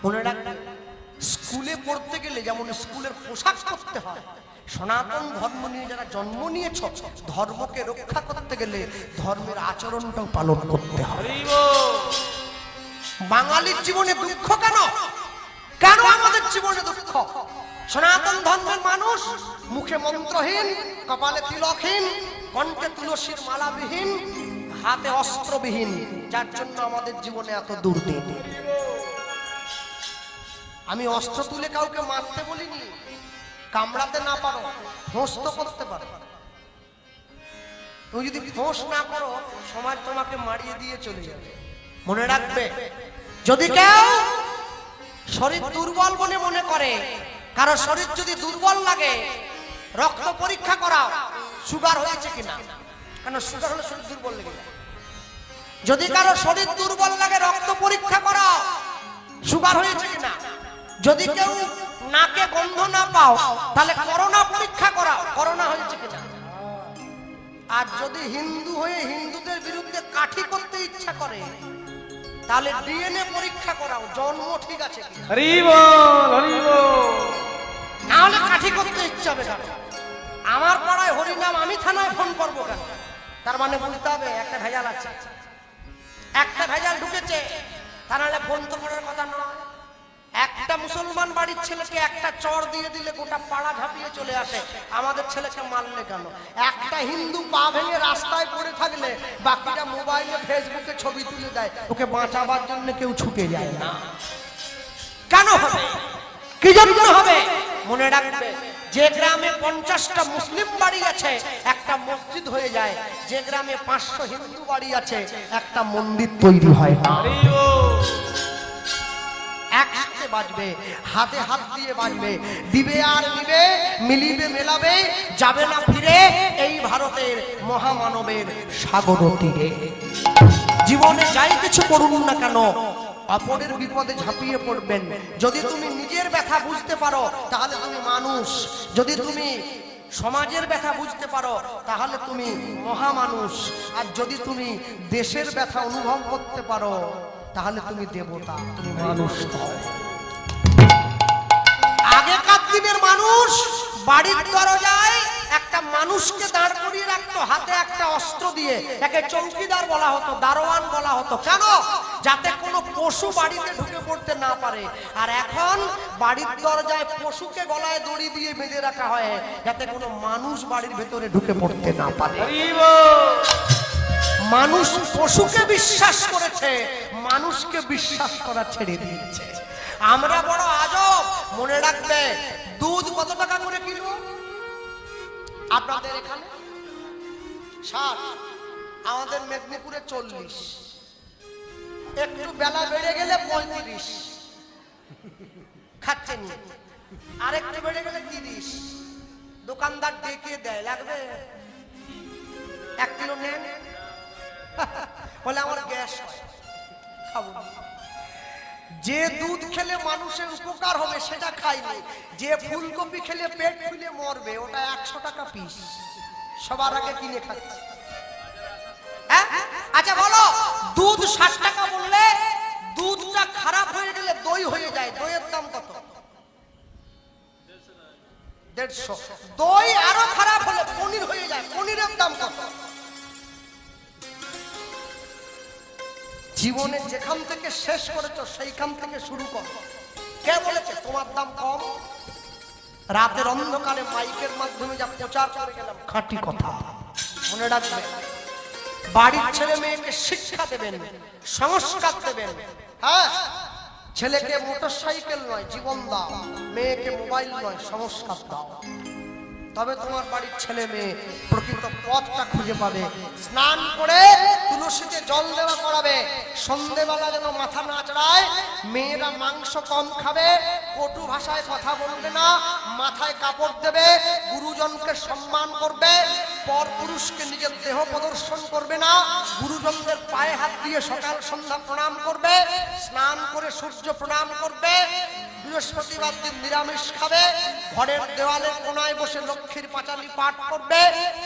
মনে রাখবেন, স্কুলে পড়তে গেলে যেমন স্কুলের পোশাক করতে হয়, সনাতন ধর্ম নিয়ে যারা জন্ম নিয়েছ, ধর্মকে রক্ষা করতে গেলে ধর্মের আচরণটাও পালন করতে হবে। বাঙালির জীবনে দুঃখ কেন? কেন আমাদের জীবনে দুঃখ? সনাতন ধর্মের মানুষ মুখে মন্ত্রহীন, কপালে তিলকহীন, কণ্ঠে তুলসীর মালাবিহীন, হাতে অস্ত্রবিহীন, যার জন্য আমাদের জীবনে এত দুর্নীতি। আমি অস্ত্র তুলে কাউকে মারতে বলিনি, কামড়াতে না পারো ফোঁস তো করতে পারো। তুমি যদি ফোঁস না করো, সমাজ তোমাকে মারিয়ে দিয়ে চলে যাবে। মনে রাখবে, যদি কেউ শরীর দুর্বল বলে মনে করে, কারো শরীর যদি দুর্বল লাগে, রক্ত পরীক্ষা করাও সুগার হয়েছে কিনা, কেন সুগার হলে শরীর দুর্বল লেগে যায়। যদি কারো শরীর দুর্বল লাগে, রক্ত পরীক্ষা করাও সুগার হয়েছে কিনা। যদি কেউ নাকে গন্ধ না পাও, তাহলে করোনা পরীক্ষা করাও করোনা হয়েছে কিনা। আর যদি হিন্দু হয়ে হিন্দুদের বিরুদ্ধে কাঠি করতে ইচ্ছা করে, তাহলে ডিএনএ পরীক্ষা করাও জন্ম ঠিক আছে কিনা। হরি বল, হরি বল। না হলে কাঠি করতে ইচ্ছা হবে না। আমার পাড়ায় হরিনাম, আমি থানায় ফোন করবো কেন? তার মানে বুঝতে হবে একটা ভেজাল আছে, একটা ভেজাল ঢুকেছে, তা নাহলে ফোন তো করার কথা নয়। একটা মুসলমান বাড়ির ছেলেকে একটা চড় দিয়ে দিলে গোটা পাড়া ঝাঁপিয়ে চলে আসে, আমাদের ছেলেকে মারলে কেন? একটা হিন্দু পা ভেঙে রাস্তায় পড়ে থাকলে বাকিটা মোবাইলে ফেসবুকে ছবি তুলে দেয়, ওকে বাঁচাবার জন্য কেউ ছুটে যায় না। কেন হবে? কি জন্য হবে? মনে রাখবে, যে গ্রামে 50টা মুসলিম বাড়ি আছে, একটা মসজিদ হয়ে যায়। যে গ্রামে 500 হিন্দু বাড়ি আছে, একটা মন্দির তৈরি হয় না। একসাথে বাজবে, হাতে হাত দিয়ে বাজবে, দিবে আর নিবে, মিলিবে মেলাবে, যাবে না ফিরে এই ভারতের মহামানবের সাগর তীরে। জীবনে যাই কিছু করুন না কেন, অপরের বিপদে ঝাঁপিয়ে পড়বেন। যদি তুমি নিজের ব্যথা বুঝতে পারো, তাহলে তুমি মানুষ। যদি তুমি সমাজের ব্যথা বুঝতে পারো, তাহলে তুমি মহামানুষ। আর যদি তুমি দেশের ব্যথা অনুভব করতে পারো, তাহলে তুমি দেবতা, তুমি মানুষ নও। আগেকার দিনের মানুষ বাড়ির দরজায় একটা মানুষকে দাঁড় করিয়ে রাখতো, হাতে একটা অস্ত্র দিয়ে। তাকে চৌকিদার বলা হতো, দারোয়ান বলা হতো। কেন? যাতে কোনো পশু বাড়িতে ঢুকে পড়তে না পারে। আর এখন বাড়ির দরজায় পশুকে গলায় দড়ি দিয়ে বেঁধে রাখা হয়, যাতে কোনো মানুষ বাড়ির ভেতরে ঢুকে পড়তে না পারে। মানুষ পশুকে বিশ্বাস করেছে, মানুষকে বিশ্বাস করা ছেড়ে দিয়েছে। আমরা বড় আজব। মনে রাখবে, দুধ কত টাকা করে কিলো? আপনাদের এখানে 60, আমাদের মেদিনীপুরে 40। একটু বেলা বেড়ে গেলে 35 খাচ্ছেন, আর একটু বেড়ে গেলে 30। দোকানদার ডেকে দেয়, লাগবে 1 কিলো নেন, বলে আমার গ্যাস হয়, খাবো না। যে দুধ খেলে মানুষের উপকার হবে সেটা খাইনি, যে ফুলকপি খেলে পেট ফুলে মরবে ওটা 100 টাকা পিস, সবার আগে কিনে খাচ্ছে। আচ্ছা বলো, দুধ 60 টাকা বললে দুধটা খারাপ হয়ে গেলে দই হয়ে যায়, দইয়ের দাম কত? 150। দই আরো খারাপ হলে পনির হয়ে যায়, পনিরের দাম কত? জীবনে যেখান থেকে শেষ করেছো সেইখান থেকে শুরু করো। কে বলেছে তোমার দাম কম? রাতের অন্ধকারে মাইকের মাধ্যমে যা প্রচার করে গেলাম খাঁটি কথা। মনে রাখবে, বাড়ির ছেলে মেয়েকে শিক্ষা দেবেন, সংস্কার দেবেন। হ্যাঁ, ছেলেকে মোটরসাইকেল নয় জীবন দাও, মেয়েকে মোবাইল নয় সংস্কার দাও। তবে তোমার বাড়ির ছেলে মেয়ে প্রকৃত পথটা খুঁজে পাবে। স্নান করে তুলসীতে জল দেওয়া করাবে, সন্ধ্যেবেলা যেন মাথা না চড়ায়। মেয়েরা মাংস কম খাবে, কটু ভাষায় কথা বলবে না, মাথায় কাপড় দেবে, গুরুজনকে সম্মান করবে, পর পুরুষকে নিজের দেহ প্রদর্শন করবে না, গুরুজনদের পায়ে হাত দিয়ে সকাল সন্ধ্যা প্রণাম করবে, স্নান করে সূর্য প্রণাম করবে, বৃহস্পতিবার দিন নিরামিষ খাবে, ঘরের দেওয়ালের কোনায় বসে লক্ষ্মীর পাঁচালী পাঠ করবে,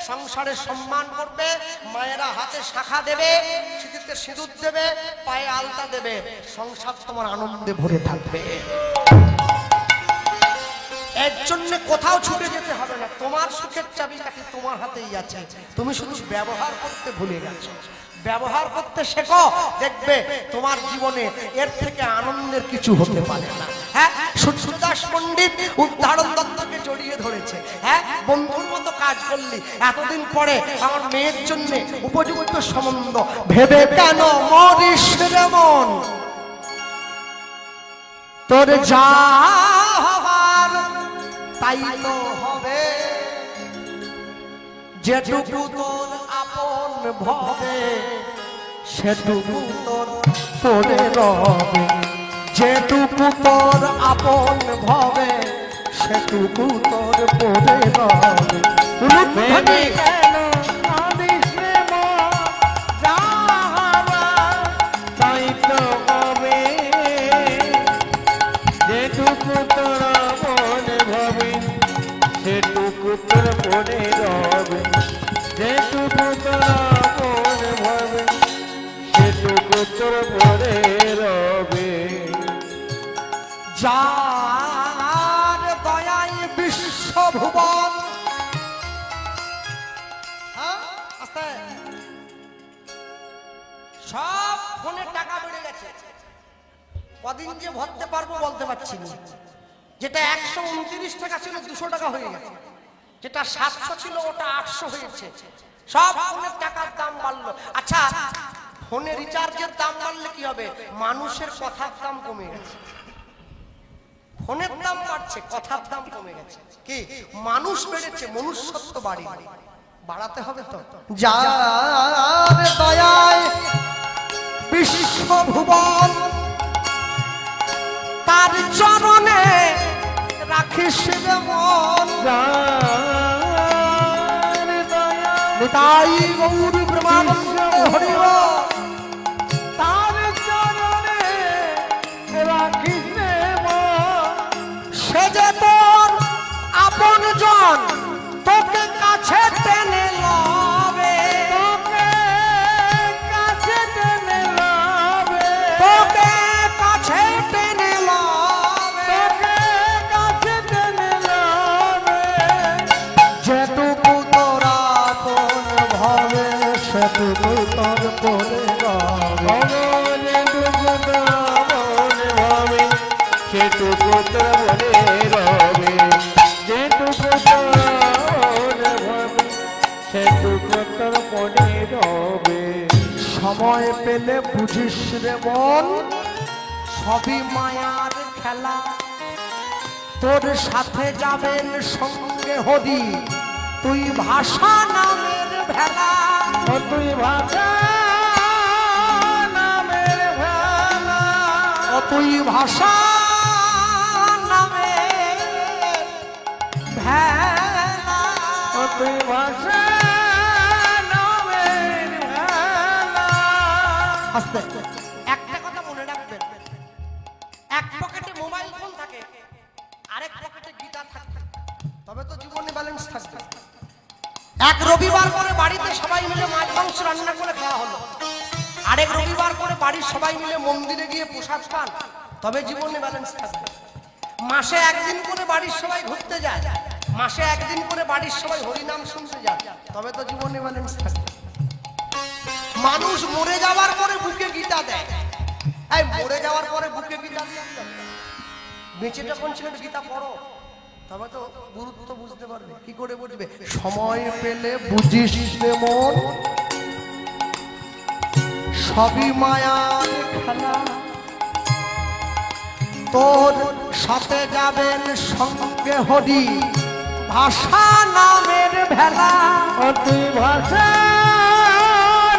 সংসারে সম্মান করবে, মায়েরা হাতে শাখা দেবে, সিঁথিতে সিঁদুর দেবে, পায়ে আলতা দেবে, সংসার তোমার আনন্দে ভরে থাকবে। এর জন্য কোথাও ছুটে যেতে হবে না, তোমার সুখের চাবিকাঠি তোমার হাতেই আছে, তুমি শুধু ব্যবহার করতে ভুলে গেছো। ব্যবহার করতে শেখো, দেখবে তোমার জীবনে এর থেকে আনন্দের কিছু হতে পারে না। হ্যাঁ, সূর্যদাস পণ্ডিত উদাহরণ দত্তকে জড়িয়ে ধরেছে। হ্যাঁ, বন্ধুর মতো কাজ করলি, এতদিন পরে আমার মেয়ের জন্য উপযুক্ত সম্বন্ধ ভেবে কেন মরিস রে মন, তোর যা হবার তাই তো হবে, যেটুকু তোর আপন ভবে সেটুকু তোর পড়ে রবে, যেটুকু তোর আপন ভবে সেটুকু তোর পড়ে রবে। ভেবে কেন কাঁদিস রে মন, যা হবার তাই তো হবে, যেটুকু তোর মন ভাবে সেটুকু তোর পড়ে রবে, যেটুকু তোর মন ভাবে সেটুকু তোর পড়ে রবে। যার দয়ায় বিশ্বভুবন, সব ফোনে টাকা বেড়ে গেছে, কদিন যে ভরতে পারবো বলতে পারছি না। যেটা 129 টাকা ছিল 200 টাকা হয়ে গেছে, যেটা 700 ছিল ওটা 800 হয়েছে। সব ফোনের টাকার দাম বাড়লো। আচ্ছা, ফোনে রিচার্জের দাম বাড়লে কি হবে? মানুষের কথার দাম কমে গেছে। ফোনের দাম বাড়ছে, কথার দাম কমে গেছে। কি মানুষ বেড়েছে, মনুষ্যত্ব বাড়েনি, বাড়াতে হবে তো। যার দয়ায় বিশ্বভুবন, তার চরণে রাখিস রে মন, নিতাই গৌর প্রেমানন্দ হরি বল। তার চরণে রাখিস রে মন, সে যে তোর আপন জন, তোকে কাছে টেনে লবে, তোকে কাছে টেনে লবে, তোকে কাছে টেনে লবে, তোকে কাছে টেনে লবে, যেটুকু তোর আপন ভাবে সেটুকু তোর করে রবে। যেটুকু তোর মন ভাবে সেটুকু তোর মনে রবে, যেটুকু তোর মন ভাবে সেটুকু তোর মনে রবে। সময় পেলে বুঝিস রে মন, সবই মায়ার খেলা, তোর সাথে যাবেন সঙ্গে হরি, তুই ভাষা নামের ভেলা, ও তুই ভাষা নামের ভেলা, ও তুই ভাষা নামের ভেলা। ও তুই ভাষা নামের ভেলা। আস্তে একটা কথা মনে রাখবেন, এক পকেটে মোবাইল ফোন থাকে, আরেক পকেটে গীতা থাকে, তবে তো জীবনে ব্যালেন্স থাকবে। এক রবিবার করে বাড়িতে সবাই মিলে মাছ মাংস রান্না করে খাওয়া হলো, আরেক রবিবার করে বাড়ির সবাই মিলে মন্দিরে গিয়ে প্রসাদ পান, তবে জীবনে ব্যালেন্স থাকবে। মাসে একদিন করে বাড়ির সবাই ঘুরতে যায়, মাসে একদিন করে বাড়ির সবাই হরিনাম শুনতে যায়, তবে তো জীবনে ব্যালেন্স থাকবে। মানুষ মরে যাওয়ার পরে বুকে গীতা দেয়, এই মরে যাওয়ার পরে বুকে গীতা দেয়, বেঁচে যখন ছিল গীতা পড়ো, তবে তো গুরুত্ব বুঝতে পারবে। কি করে বুঝবে? সময় পেলে বুঝিস রে মন, সবই মায়ার খেলা, তোর সাথে যাবেন সঙ্গে হরি, ভাষা নামের ভেলা, ও তুই ভাষা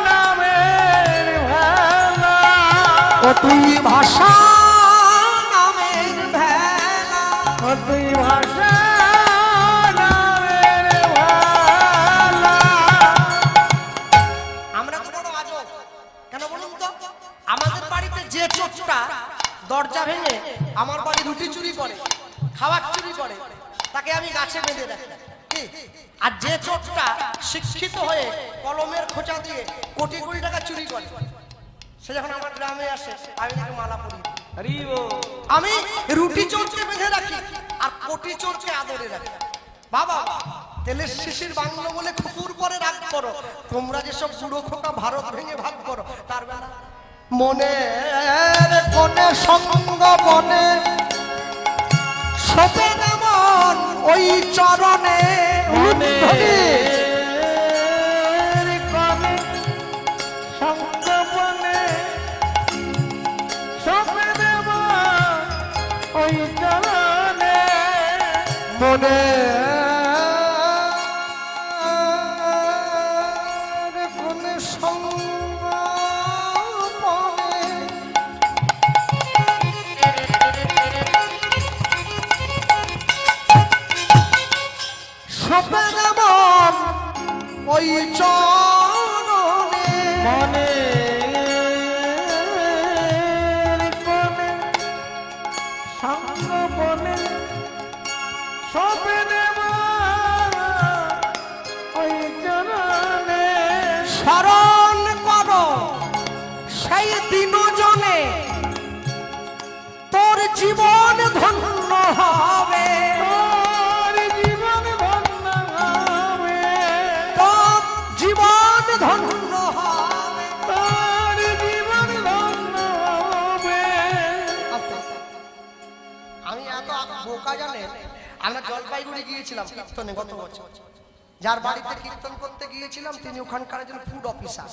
নামের ভেলা, ও তুই ভাষা নামের ভেলা, ও তুই ভাষা নামের ভেলা। আমার বাড়ি রুটি চুরি করে, খাবার চুরি করে, তাকে আমি গাছে বেঁধে রাখি। কি? আর যে চোরটা শিক্ষিত হয়ে কলমের খোঁচা দিয়ে কোটি কোটি টাকা চুরি করে, সে যখন আমার গ্রামে আসে আমি তাকে মালা পরিয়ে দিই। আমি রুটি চোরকে বেঁধে রাখি আর কোটি চোরকে আদরে রাখি। বাবা, তেলের শিশির বাংলো বলে কুকুর পরে রাগ করো, তোমরা যেসব বুড়ো খোকা ভারত ভেঙে ভাগ করো, তার বেলা মনের কোণে সঙ্গ বনে সপে যেমন ওই চরণে উদ্ধরি কনে সঙ্গবনে সপে দেব ওই চরণে মনে কোণে সঙ্গ বনে সপে যেমন ওই চরণে মনে কোণে সঙ্গবনে সপে দেব ওই চরণে স্মরণ করো সেই দিনজনে তোর জীবন ধন্য হবে, তোর জীবন ধন্য হবে, তোর জীবন ধন্য হবে। তোর জীবন ধন্য হবে। আমি এত বোকা জানে, আমরা জলপাইগুড়ি গিয়েছিলাম কীর্তনে গত বছর। যার বাড়িতে কীর্তন করতে গিয়েছিলাম তিনি ওখানকার একজন ফুড অফিসার।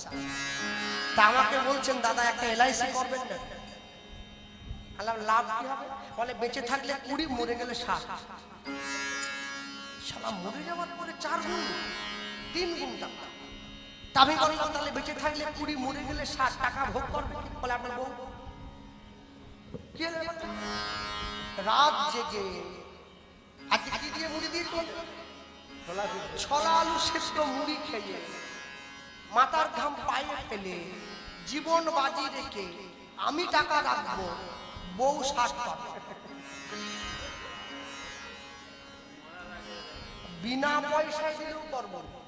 তা আমাকে বলছেন, দাদা একটা LIC করবেন না? আল্লাহ লাভ কি হবে? বলে বেঁচে থাকলে 20, মরে গেলে 60। শালা মরে যাওয়ার পরে 4 গুণ 3 গুণ টাকা। তা আমি বললাম তাহলে বেঁচে থাকলে 20, মরে গেলে 60 টাকা ভোগ করবে কি? বলে আপনার বউ। কি হলো ব্যাপারটা? রাত জেগে আজকে কি দিয়ে মুড়ি দিয়ে ছোলা আলু সেদ্ধ মুড়ি খেয়ে মাথার ঘাম পায়ে ফেলে জীবন বাজি রেখে আমি টাকা রাখবো, বউ 60 পাবে। বিনা পয়সায় দিলেও করবো না।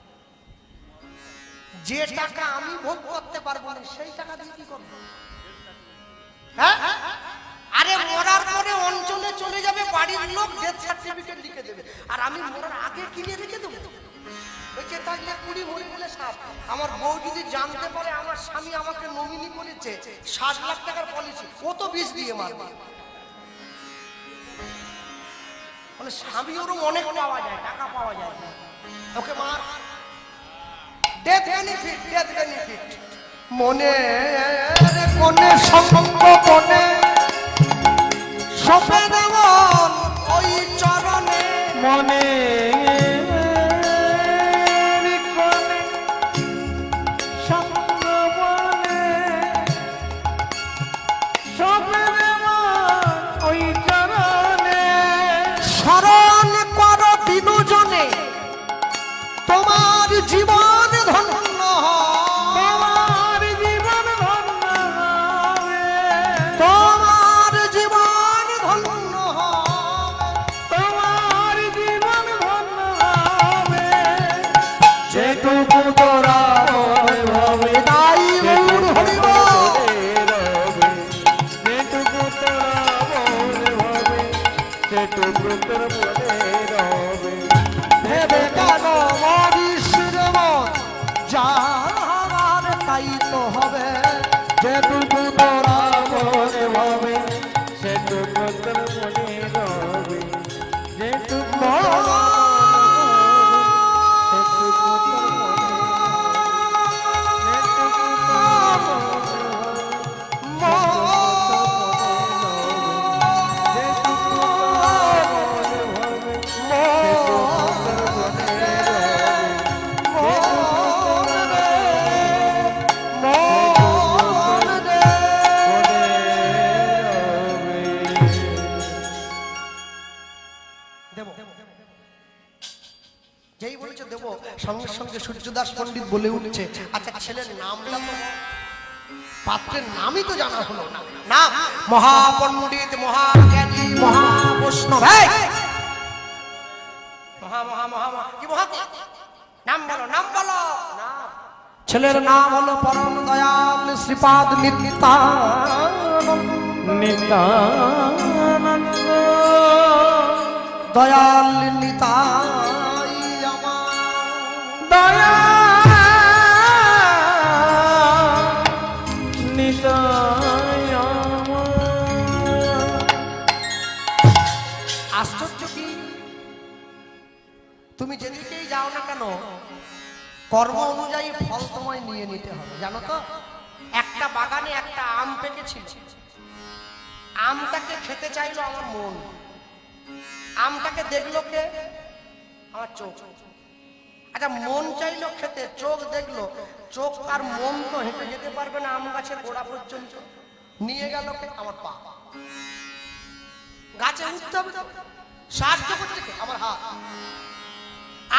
যে টাকা আমি ভোগ করতে পারবো না সেই টাকা দিয়ে কি করবো? হ্যাঁ, আরে মরার পরে অঞ্চলে চলে যাবে, বাড়ির লোক ডেথ সার্টিফিকেট লিখে দেবে, আর আমি মরার আগে কিনে রেখে দেবো। বেঁচে থাকলে 20, মরে গেলে 60। আমার বউ যদি জানতে পারে আমার স্বামী আমাকে নমিনি করেছে 60 লাখ টাকার পলিসি, ও তো 20 দিয়ে মারবে। বলে স্বামী ওরম অনেক পাওয়া যায়, টাকা পাওয়া যায়, ওকে মার। Death benefit, death benefit. মনে কোণে সঙ্গ বনে সপে যেমন ওই চরণে মনে কোণে সঙ্গবনে সপে দেব ওই চরণে স্মরণ করো দিনজনে তোমার জীবন ধন্য হবে, তোমার জীবন ধন্য হবে, তোমার জীবন ধন্য হবে, তোমার জীবন ধন্য হবে। যেটুকু তোরা হবে তাই গৌর হরিব। যেটুকু তোরা মনে হবে সেটুকু তোর মনে রবে। ভেবে কেন মরিস রে মন, যার তাই তো হবে। যেটুকু তোরা মনে হবে সেটুকু তোর মনে রবে। যেটুকু তোরা সেটুকু তোর মনে যেই বলেছে দেব, সঙ্গে সঙ্গে সূর্যদাস পণ্ডিত বলে উঠছে, আচ্ছা ছেলের নামটা তো পাত্রের নামই তো জানা হলো না। নাম মহাপণ্ডিত, মহাজ্ঞানী, মহাবৈষ্ণব। মহা মহা মহা মহা কি মহা কি? নাম বলো, নাম বলো। ছেলের নাম হলো পরম দয়াল শ্রীপাদ নিত্যানন্দ। নিত্যানন্দ দয়াল নিতাই আমার দয়া নিতাই আমার। আশ্চর্য কি, তুমি যেদিকেই যাও না কেন কর্ম অনুযায়ী ফল তোমায় নিয়ে নিতে হবে, জানো তো? একটা বাগানে একটা আম পেকেছিল, আমটাকে খেতে চাইলো আমার মন, আমটাকে দেখলো কে? আমার চোখ। আচ্ছা, মন চাইলো খেতে, চোখ দেখলো, চোখ আর মন তো হেঁটে যেতে পারবে না আম গাছের গোড়া পর্যন্ত, নিয়ে গেল কে? আমার পা। গাছে উঠতে হবে, সাহায্য করছে কে? আমার হাত।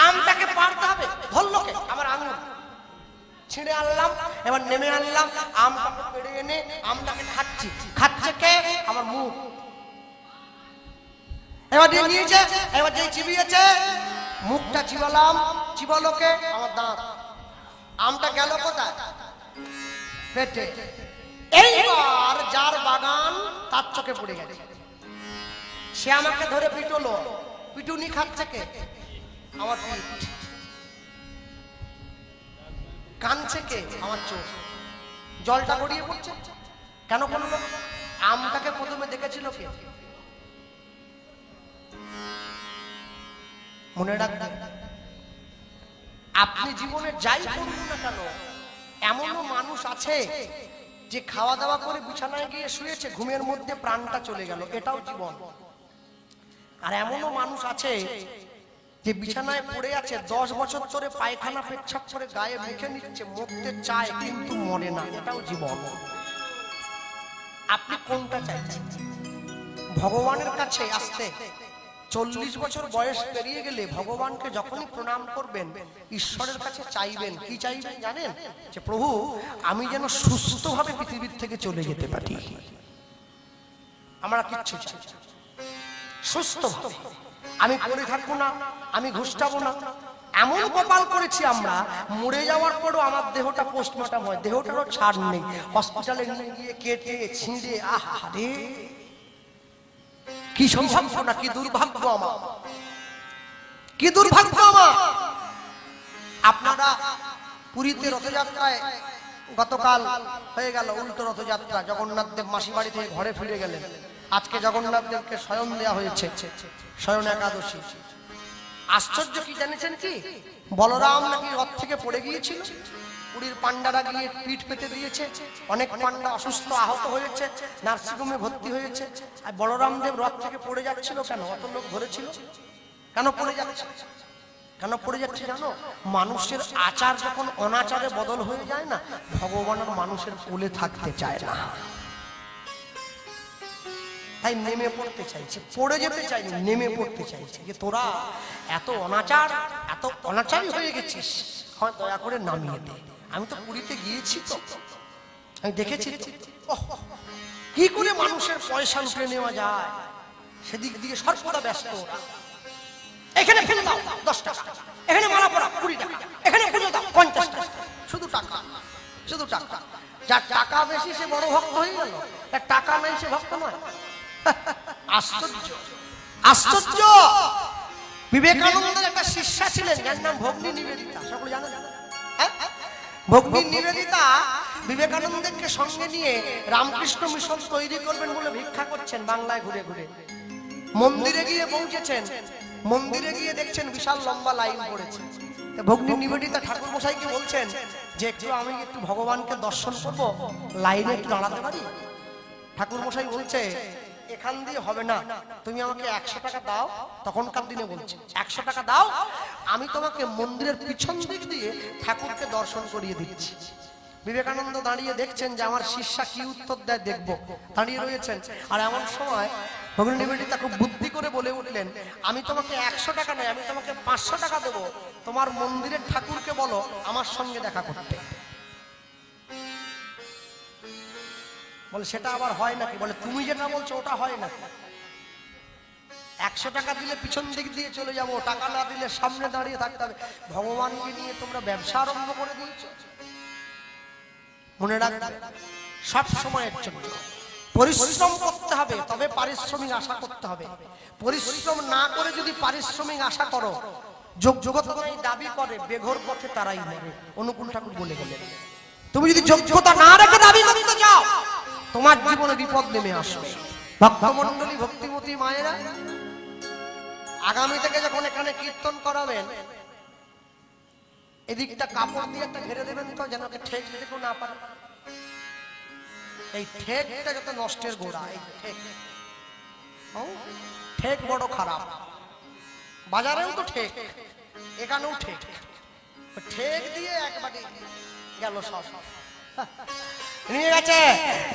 আমটাকে পারতে হবে, ধরলো কে? আমার আঙুল। ছিঁড়ে আনলাম, এবার নেমে আনলাম, আমটাকে পেড়ে এনে আমটাকে খাচ্ছি, খাচ্ছে কে? আমার মুখ। এবার দিয়ে নিয়েছে, এবার যে চিবিয়েছে, মুখটা চিবালাম, চিবালো কে? আমার দাঁত। আমটা গেল কোথায়? পেটে। এইবার যার বাগান তার চোখে পড়ে গেছে, সে আমাকে ধরে পিটলো, পিটুনি খাচ্ছে কে? আমার পিঠ। কাঁদছে কে? আমার চোখ। জলটা গড়িয়ে পড়ছে কেন করলো? আমটাকে প্রথমে দেখেছিল কে? মনে রাখবেন, আপনি জীবনে যাই করুন না কেন, এমনও মানুষ আছে যে খাওয়া দাওয়া করে বিছানায় গিয়ে শুয়েছে, ঘুমের মধ্যে প্রাণটা চলে গেল, এটাও জীবন। আর এমনও মানুষ আছে যে বিছানায় পড়ে আছে 10 বছর ধরে পায়খানা পেচ্ছাপ করে গায়ে মুখে নিচ্ছে, মরতে চায় কিন্তু মরে না, এটাও জীবন। আপনি কোনটা চাইছেন? ভগবানের কাছে আসতে 40 বছর বয়স পেরিয়ে গেলে ভগবানকে যখনই প্রণাম করবেন, ঈশ্বরের কাছে চাইবেন, কি চাইবেন জানেন? যে প্রভু, আমি যেন সুস্থভাবে পৃথিবীর থেকে চলে যেতে পারি। আমরা কিচ্ছু চাই না, সুস্থভাবে। আমি পড়ে থাকবো না, আমি ঘুষটাবো না। এমন কপাল করেছি আমরা, মরে যাওয়ার পরও আমার দেহটা পোস্টমর্টম হয়, দেহটারও ছাড় নেই। হসপিটালে নিয়ে গিয়ে কেটে ছিঁড়ে, আহারে কি সৌভাগ্য না, কি দুর্ভাগ্য আমার, কি দুর্ভাগ্য আমার। আপনারা পুরীতে রথযাত্রায় গতকাল হয়ে গেল উল্টো রথযাত্রা, জগন্নাথ দেব মাসি বাড়ি থেকে ঘরে ফিরে গেলেন। আজকে জগন্নাথ দেবকে শয়ন দেওয়া হয়েছে, শয়ন একাদশী। আশ্চর্য কি জানেছেন কি? বলরাম নাকি রথ থেকে পড়ে গিয়েছিল, পুরীর পান্ডারা গিয়ে পিঠ পেতে দিয়েছে, অনেক পান্ডা অসুস্থ আহত হয়েছে, নার্সিংহোমে ভর্তি হয়েছে। আর বলরাম দেব রথ থেকে পড়ে যাচ্ছিল কেন? অত লোক ধরেছিল, কেন পড়ে যাচ্ছে? কেন পড়ে যাচ্ছে জানো? মানুষের আচার যখন অনাচারে বদল হয়ে যায় না, ভগবানের মানুষের কোলে থাকতে চায় না, তাই নেমে পড়তে চাইছে। পড়ে যেতে চাইনি, নেমে পড়তে চাইছে যে তোরা এত অনাচার, এত অনাচারী হয়ে গেছিস, হয় দয়া করে নামিয়ে দে। আমি তো পুরীতে গিয়েছি, তো আমি দেখেছি কি করে মানুষের পয়সা লুটে নেওয়া যায়, সেদিক দিয়ে সর্বদা ব্যস্ত। এখানে ফেলে দাও 10 টাকা, এখানে মালা পড়া 20 টাকা, এখানে পুজো দাও 50 টাকা, শুধু টাকা, শুধু টাকা। যার টাকা বেশি সে বড় ভক্ত হয়ে গেল, তার টাকা নাই সে ভক্ত নয়। আশ্চর্য, আশ্চর্য। বিবেকানন্দের একটা শিষ্যা ছিলেন, যার নাম ভগ্নী নিবেদিতা, সকলে জানেন? ভগ্নী নিবেদিতা বিবেকানন্দকে সঙ্গে নিয়ে রামকৃষ্ণ মিশন তৈরি করবেন বলে ভিক্ষা করছেন বাংলায় ঘুরে ঘুরে। মন্দিরে গিয়ে পৌঁছেছেন, মন্দিরে গিয়ে দেখছেন বিশাল লম্বা লাইন পড়েছে। ভগ্নী নিবেদিতা ঠাকুর মশাইকে বলছেন যে একটু আমি একটু ভগবানকে দর্শন করব, লাইনে একটু দাঁড়াতে পারি? ঠাকুর মশাই বলছে এখান দিয়ে হবে না, তুমি আমাকে 100 টাকা দাও। তখনকার দিনে বলছে 100 টাকা দাও, আমি তোমাকে মন্দিরের পিছন দিক দিয়ে ঠাকুরকে দর্শন করিয়ে দিচ্ছি। বিবেকানন্দ দাঁড়িয়ে দেখছেন যে আমার শিষ্যা কি উত্তর দেয়, দেখবো। দাঁড়িয়ে রয়েছেন, আর এমন সময় ভগ্নী নিবেদিতা খুব বুদ্ধি করে বলে উঠলেন, আমি তোমাকে 100 টাকা নয়, আমি তোমাকে 500 টাকা দেবো, তোমার মন্দিরের ঠাকুরকে বলো আমার সঙ্গে দেখা করতে। বলে সেটা আবার হয় নাকি? বলে তুমি যেটা বলছো ওটা হয় না। 100 টাকা দিলে পিছন দিক দিয়ে চলে যাবো, টাকা না দিলে সামনে দাঁড়িয়ে থাকতে হবে। ভগবানকে নিয়ে তোমরা ব্যবসা আরম্ভ করে দিয়েছো। মনে রাখবে সব সময়ের জন্য পরিশ্রম করতে হবে, তবে পারিশ্রমিক আশা করতে হবে। পরিশ্রম না করে যদি পারিশ্রমিক আশা করো, যোগ্যতা দাবি করে, বেঘর পথে তারাই মরে। অনুকূল ঠাকুর বলে গেলেন, তুমি যদি যোগ্যতা না রেখে দাবি করতে যাও, তোমার জীবনে বিপদ নেমে আসবে। ভক্তমণ্ডলী, ভক্তিমতী মায়েরা, আগামী থেকে যখন এখানে কীর্তন করাবেন, এদিকটা কাপড় দিয়ে একটা ঘেরে দেবেন তো, যেন ঠেক দিতে কেউ না পারে। এই ঠেকটা যত নষ্টের গোড়া। এই ঠেক বড় খারাপ। বাজারেও তো ঠেক, এখানেও ঠেক। ঠেক দিয়ে একবারে গেল সব। নিয়ে গেছে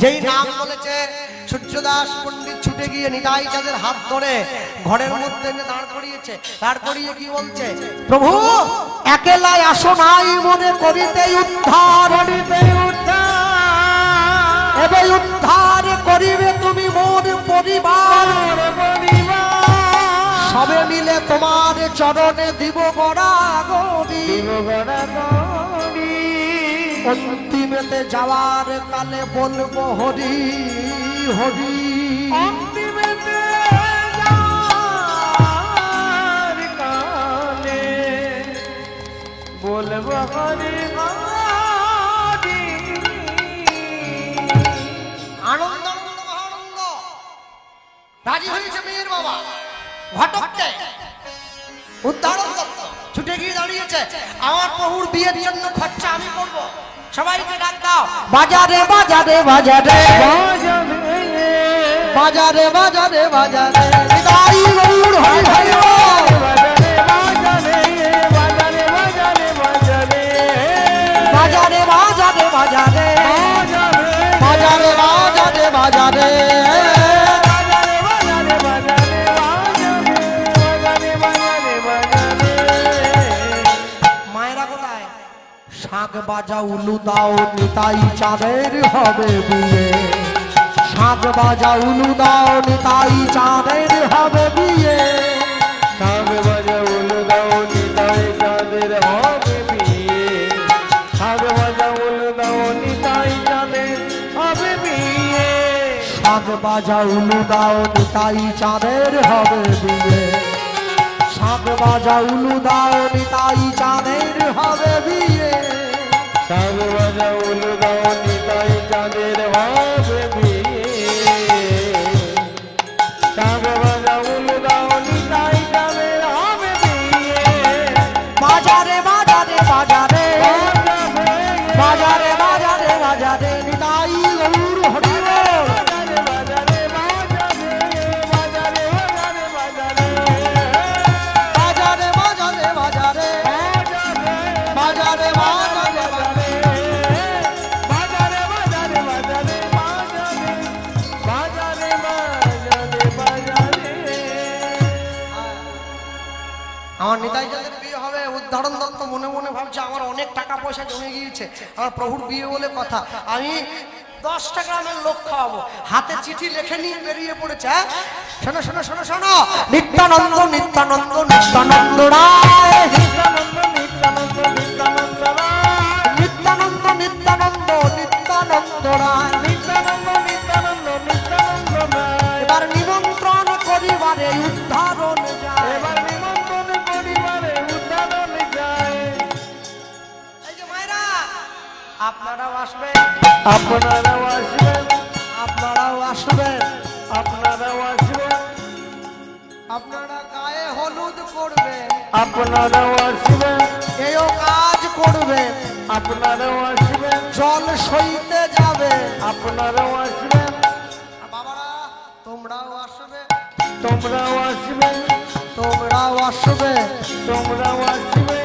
যেই নাম বলেছে সূর্যদাস পণ্ডিত, ছুটে গিয়ে নিতাই চাঁদের হাত ধরে ঘরের মধ্যে দাঁড় করিয়েছে। দাঁড় করিয়ে কি বলছে? প্রভু একেলাই আসো নাই মনে করিতে উদ্ধার, এবে উদ্ধার করিবে তুমি মোর পরিবার। সবে মিলে তোমার চরণে দিব গড়াগড়ি, অন্তিমেতে যাওয়ার কালে বলবো হরি হরি। অন্তিমেতে যাওয়ার কালে বলবো হরি হরি। আনন্দ আনন্দ মহানন্দ। রাজি হয়েছে মেয়ের বাবা ঘটককে উদ্ধারণ করতে, ছুটে গিয়ে দাঁড়িয়েছে। আমার প্রভুর বিয়ের জন্য খরচা আমি করব, সবাইকে ডাক দাও। বাজারে বাজারে বাজারে বাজারে বাজারে বাজারে নিতাই গৌর হরি হরি বল। বাজারে বাজারে বাজারে বাজারে বাজারে বাজারে শাঁখ বাজাও উলু দাও নিতাই চাঁদের হবে বিয়ে, শাঁখ বাজাও উলু দাও নিতাই চাঁদের হবে বিয়ে। শাঁখ বাজাও উলু দাও নিতাই চাঁদের হবে বিয়ে, শাঁখ বাজাও উলু দাও নিতাই চাঁদের হবে বিয়ে। শাঁখ বাজাও উলু দাও নিতাই চাঁদের হবে বিয়ে, শাঁখ বাজাও উলু দাও নিতাই চাঁদের হবে বিয়ে। শাঁখ বাজাও উলু দাও নিতাই চাঁদের হবে বিয়ে, শাঁখ বাজাও উলু দাও নিতাই চাঁদের হবে বিয়ে। বাজারে বাজারে বাজারে বাজারে বাজারে বাজারে নিতাই গৌর হরি বল। বাজারে বাজারে বাজারে বাজারে বাজারে আমার নিতাই চাঁদের বিয়ে হবে। উদ্ধারণ দত্ত মনে মনে ভাবছে আমার অনেক টাকা পয়সা জমে গিয়েছে, আমার প্রভুর বিয়ে বলে কথা, আমি 10টা গ্রামের লোক খাওয়াবো। হাতে চিঠি লিখে নিয়ে বেরিয়ে পড়েছে। শোনো শোনো শোনো শোনো, নিত্যানন্দ নিত্যানন্দ নিত্যানন্দ রায়, নিত্যানন্দ নিত্যানন্দ নিত্যানন্দ রায়, নিত্যানন্দ নিত্যানন্দ নিত্যানন্দ রায়, নিত্যানন্দ নিত্যানন্দ নিত্যানন্দ রায়। এবার নিমন্ত্রণ করিবারে উদ্ধারণ যায়, এবার নিমন্ত্রণ করিবারে উদ্ধারণ যায়। এই যে মায়েরা আপনারাও আসবেন, আপনারাও আসবেন, আপনারাও আসবেন, আপনারাও আসবেন, আপনারা গায়ে হলুদ করবেন, আপনারাও আসবেন, কেউ কাজ করবেন, আপনারাও আসবেন, জল সইতে যাবে, আপনারাও আসবেন, বাবারা তোমরাও আসবে, তোমরাও আসবেন, তোমরাও আসবে, তোমরাও আসবে,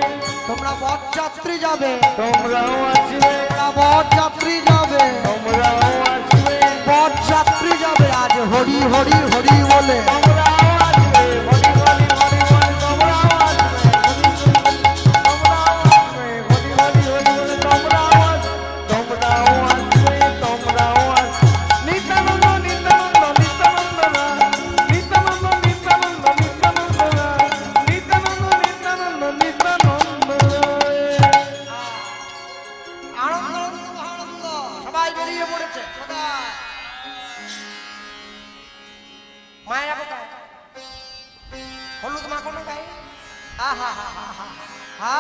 তোমরা বরযাত্রী যাবে, তোমরাও আসবে, তোমরা বরযাত্রী যাবে, তোমরাও আসবে, বরযাত্রী যাবে আজ হরি হরি হরি বলে। তোমরাও আসবে, হরি হরি হরি বলে তোমরাও আসবে, তোমরাও আসবে, হরি হরি হরি বলে তোমরাও আসবে, তোমরাও আসবে, তোমরাও আসবে। হলুদ মাখানো গায়ে আহা হা হা হা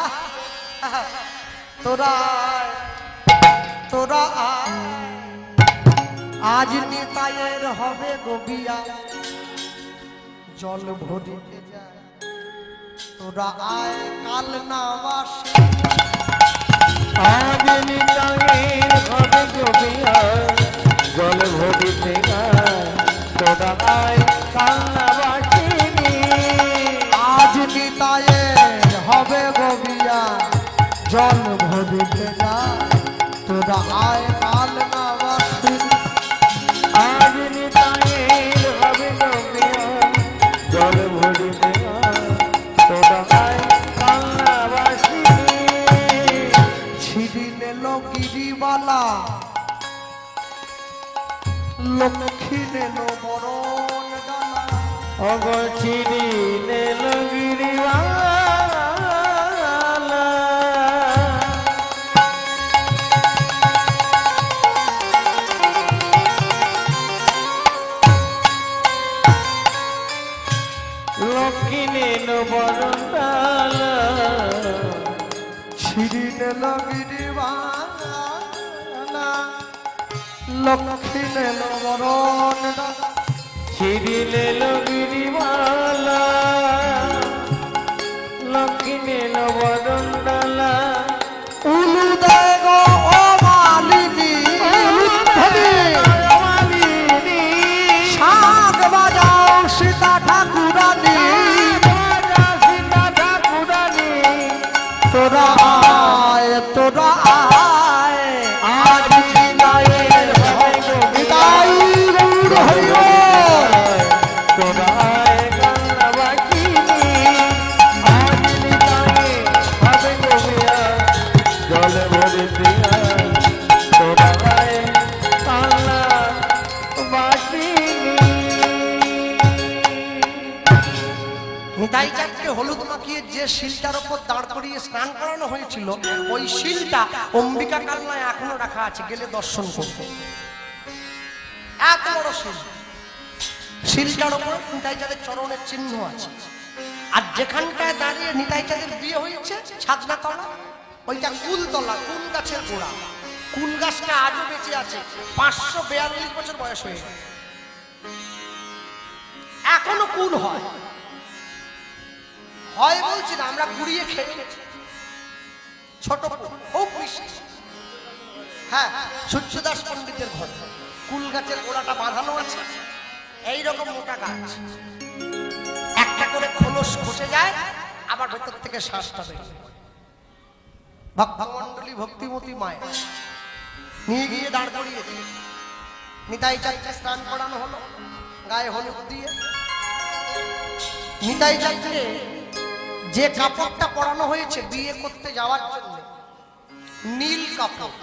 হা তোরা আয়, তোরা আয়, আজ নিতাইয়ের হবে গোবিয়া জল ভরিতে যায় তোরা আয় কাল না বাসে আজ নিতাইয়ের হবে গোবিয়া জল ভরিতে যায় তোরা আয় কাল না বাসিনি আজ নিতাইয়ের হবে গোবিয়া জল ভরিতে যায় তোরা আয় কাল না বাসে আজ নিতাইয়ের হবে গোবিয়া জল ভরিতে যায় তোরা আয় কাল না বাসিনি ছিড়ি নিল গিরিবালা লক্ষ্মী নিল বরণ ডালা অগছিরি নীলগিরিওয়ালা লক্ষ্মী নীল বরণডালা ছিড়ি নিল গিরিবালা লক্ষ্মী নিল বরণ ডালা ছিরি নীলগিরিওয়ালা লক্ষ্মী নীল বরণডালা উলু দেয় গো ও মালিনী মালিনী শাক বাজাও সীতা ঠাকুরানী সীতা ঠাকুরানী তোরা আয় তোরা আয় আজ নিতাইয়ের হবে নিতাই গৌর হরি বল। তোরা আয় গঙ্গা বাকিনি আজ নিতাই হবে গোবিয়া জল ভরে দিয়া তোরা আয় কান্না বাসিনি নিতাই চাঁদকে হলুদ মাখিয়ে যে শিলটার উপর দাঁড় করিয়ে স্নান করানো হয়েছিল ওই শিলটা অম্বিকা কালনায় এখনো রাখা আছে, গেলে দর্শন করবো। এত বড় শিল, শিলটার উপর নিতাই চাঁদের চরণের চিহ্ন আছে। আর যেখানটায় দাঁড়িয়ে নিতাই চাঁদের বিয়ে হয়েছে ছাদনা তলা, ওইটা কুলতলা, কুল গাছের গোড়া। কুল গাছটা আজও বেঁচে আছে, 542 বছর বয়স হয়ে গেছে, এখনো কুল হয়। হয় বলছি না, আমরা কুড়িয়ে খেয়েছি। ছোট খুব মিষ্টি। হ্যাঁ, সূর্যদাস পণ্ডিতের ঘর, কুল গাছের গোড়াটা বাঁধানো আছে, এইরকম মোটা গাছ, একটা করে খোলস খসে যায়, আবার ভেতর থেকে শ্বাসটা বেরোয়। ভক্তমণ্ডলী ভক্তিমতী মায়ের নিয়ে গিয়ে দাঁড় করিয়েছে। নিতাই চাঁদকে স্নান করানো হলো গায়ে হলুদ দিয়ে। নিতাই চাঁদকে যে কাপড়টা পরানো হয়েছে বিয়ে করতে যাওয়ার জন্য, নীল কাপড়।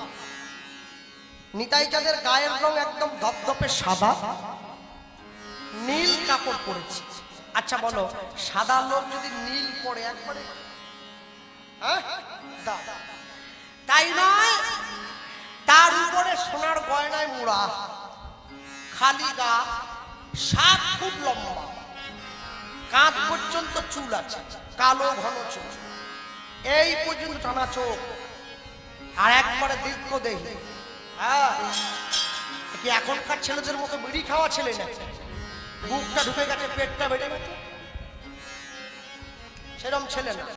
নিতাই চাঁদের গায়ের রং একদম ধপধপে সাদা, নীল কাপড় পরেছে। আচ্ছা বলো, সাদা লোক যদি নীল পরে একবারে, হ্যাঁ? তাই নয়, তার উপরে সোনার গয়নায় মুড়া, খালি গা, 7 ফুট লম্বা, কাঁধ পর্যন্ত চুল আছে, কালো ঘন চুল, এই পর্যন্ত টানা চোখ, আর একবারে দীর্ঘ দেহি। হ্যাঁ, কি এখনকার ছেলেদের মতো বিড়ি খাওয়া ছেলে না, বুকটা ঢুকে গেছে, পেটটা বেড়ে গেছে, সেরকম ছেলে না।